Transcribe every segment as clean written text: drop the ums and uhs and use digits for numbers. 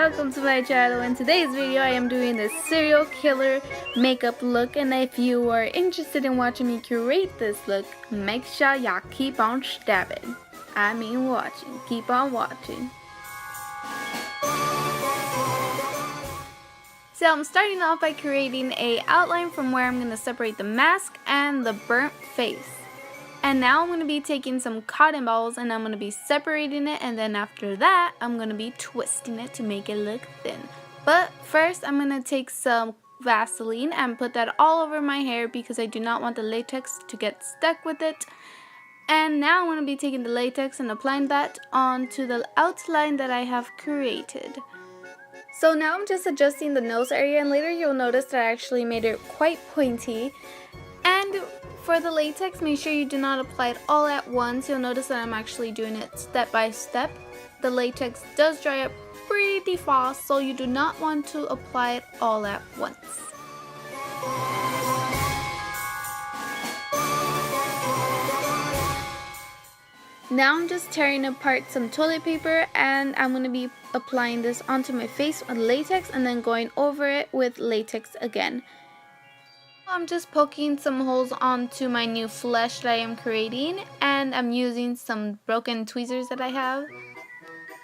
welcome to my channel. In today's video I am doing this serial killer makeup look, and if you are interested in watching me curate this look, make sure y'all keep on stabbing. I mean watching. Keep on watching. So I'm starting off by creating a outline from where I'm going to separate the mask and the burnt face. And now I'm going to be taking some cotton balls and I'm going to be separating it, and then after that I'm going to be twisting it to make it look thin. But first I'm going to take some Vaseline and put that all over my hair because I do not want the latex to get stuck with it. And now I'm going to be taking the latex and applying that onto the outline that I have created. So now I'm just adjusting the nose area, and later you'll notice that I actually made it quite pointy. And for the latex, make sure you do not apply it all at once. You'll notice that I'm actually doing it step by step. The latex does dry up pretty fast, so you do not want to apply it all at once. Now I'm just tearing apart some toilet paper, and I'm going to be applying this onto my face with latex and then going over it with latex again. I'm just poking some holes onto my new flesh that I am creating, and I'm using some broken tweezers that I have.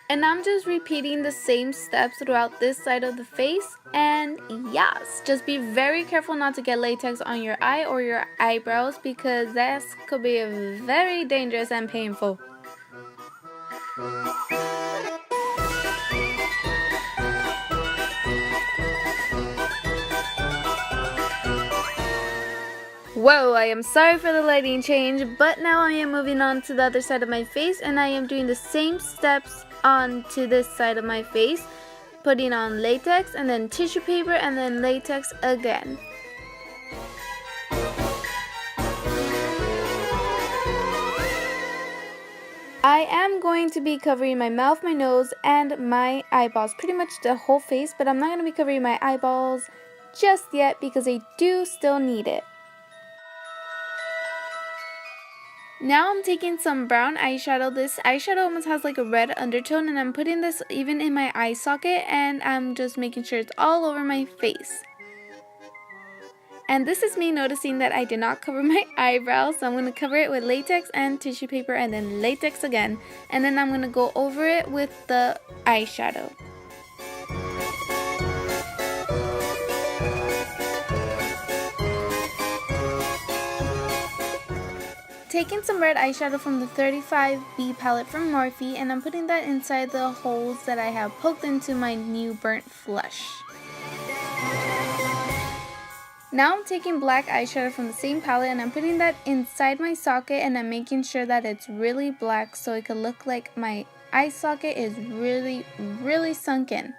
And I'm just repeating the same steps throughout this side of the face. And yes, just be very careful not to get latex on your eye or your eyebrows, because that could be very dangerous and painful. Whoa, I am sorry for the lighting change, but now I am moving on to the other side of my face, and I am doing the same steps onto this side of my face, putting on latex and then tissue paper and then latex again. I am going to be covering my mouth, my nose, and my eyeballs, pretty much the whole face, but I'm not going to be covering my eyeballs just yet because I do still need it. Now I'm taking some brown eyeshadow. This eyeshadow almost has like a red undertone, and I'm putting this even in my eye socket, and I'm just making sure it's all over my face. And this is me noticing that I did not cover my eyebrows, so I'm going to cover it with latex and tissue paper and then latex again. And then I'm going to go over it with the eyeshadow. Taking some red eyeshadow from the 35B palette from Morphe, and I'm putting that inside the holes that I have poked into my new burnt flesh. Now I'm taking black eyeshadow from the same palette, and I'm putting that inside my socket, and I'm making sure that it's really black so it could look like my eye socket is really sunk in.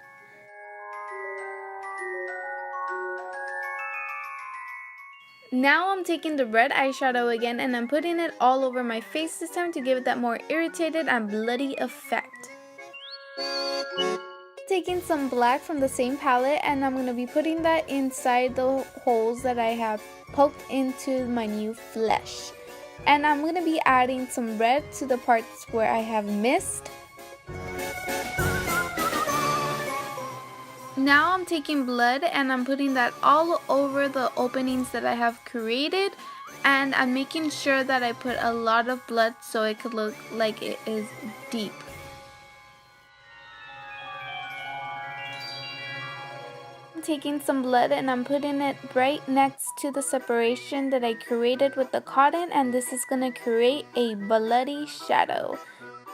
Now I'm taking the red eyeshadow again, and I'm putting it all over my face this time to give it that more irritated and bloody effect. Taking some black from the same palette, and I'm going to be putting that inside the holes that I have poked into my new flesh. And I'm going to be adding some red to the parts where I have missed. Now I'm taking blood and I'm putting that all over the openings that I have created, and I'm making sure that I put a lot of blood so it could look like it is deep. I'm taking some blood and I'm putting it right next to the separation that I created with the cotton, and this is going to create a bloody shadow.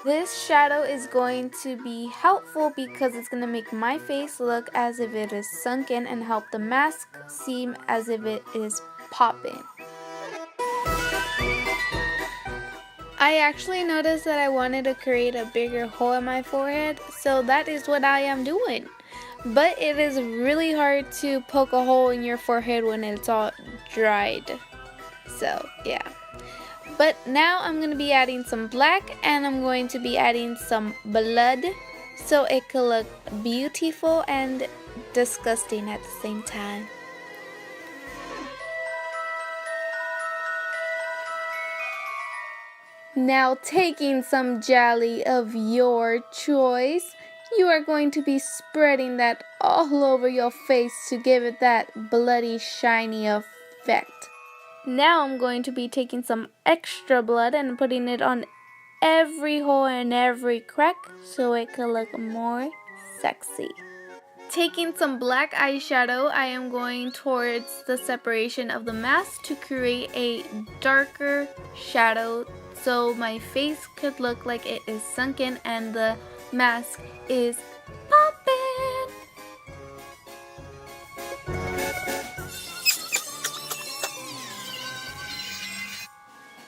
This shadow is going to be helpful because it's going to make my face look as if it is sunken and help the mask seem as if it is popping. I actually noticed that I wanted to create a bigger hole in my forehead, so that is what I am doing. But it is really hard to poke a hole in your forehead when it's all dried. So, yeah. But now I'm going to be adding some black, and I'm going to be adding some blood so it could look beautiful and disgusting at the same time. Now taking some jelly of your choice, you are going to be spreading that all over your face to give it that bloody shiny effect. Now I'm going to be taking some extra blood and putting it on every hole and every crack so it could look more sexy. Taking some black eyeshadow, I am going towards the separation of the mask to create a darker shadow so my face could look like it is sunken and the mask is popping.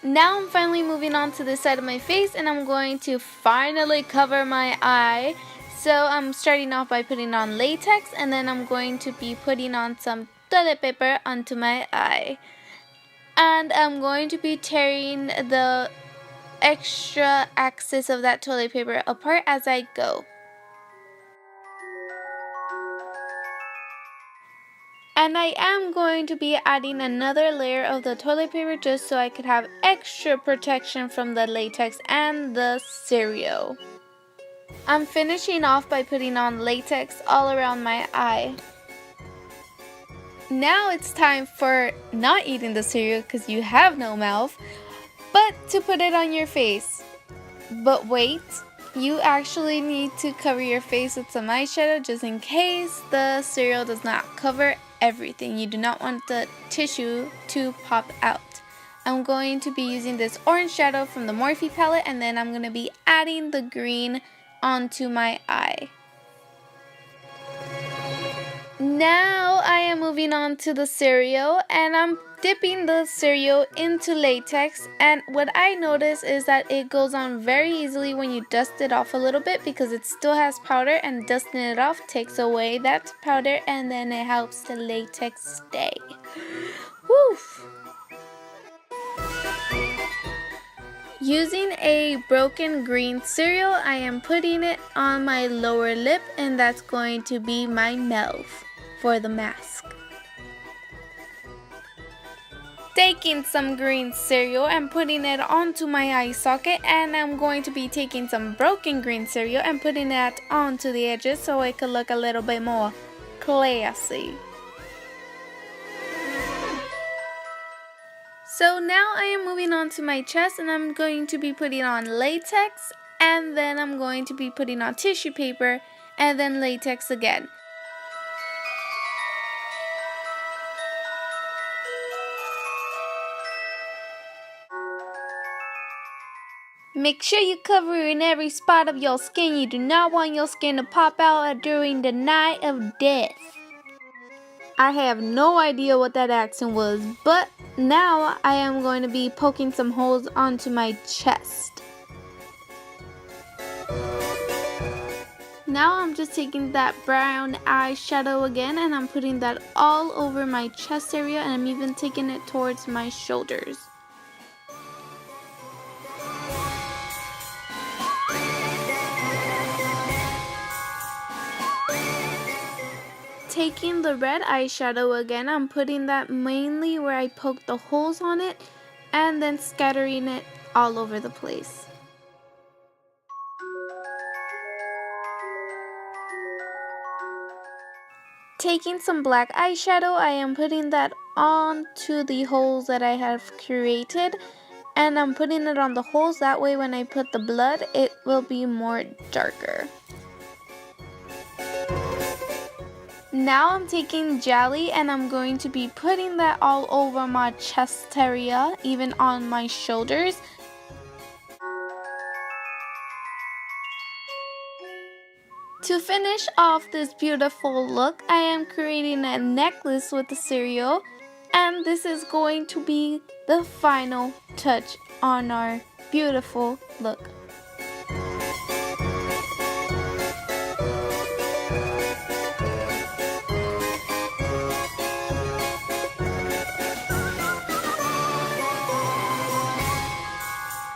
Now I'm finally moving on to this side of my face and I'm going to finally cover my eye. So I'm starting off by putting on latex and then I'm going to be putting on some toilet paper onto my eye. And I'm going to be tearing the extra axis of that toilet paper apart as I go. And I am going to be adding another layer of the toilet paper just so I could have extra protection from the latex and the cereal. I'm finishing off by putting on latex all around my eye. Now it's time for not eating the cereal because you have no mouth, but to put it on your face. But wait, you actually need to cover your face with some eyeshadow just in case the cereal does not cover everything. You do not want the tissue to pop out. I'm going to be using this orange shadow from the Morphe palette and then I'm going to be adding the green onto my eye. Now I am moving on to the cereal and I'm dipping the cereal into latex, and what I notice is that it goes on very easily when you dust it off a little bit because it still has powder, and dusting it off takes away that powder and then it helps the latex stay. Woof! Using a broken green cereal, I am putting it on my lower lip and that's going to be my mouth for the mask. Taking some green cereal and putting it onto my eye socket, and I'm going to be taking some broken green cereal and putting it onto the edges so it could look a little bit more classy. So now I am moving on to my chest and I'm going to be putting on latex and then I'm going to be putting on tissue paper and then latex again. Make sure you cover in every spot of your skin. You do not want your skin to pop out during the night of death. I have no idea what that accent was, but now I am going to be poking some holes onto my chest. Now I'm just taking that brown eyeshadow again and I'm putting that all over my chest area, and I'm even taking it towards my shoulders. Taking the red eyeshadow again, I'm putting that mainly where I poked the holes on it and then scattering it all over the place. Taking some black eyeshadow, I am putting that onto the holes that I have created, and I'm putting it on the holes, that way when I put the blood it will be more darker. Now I'm taking jelly and I'm going to be putting that all over my chest area, even on my shoulders. To finish off this beautiful look, I am creating a necklace with the cereal, and this is going to be the final touch on our beautiful look.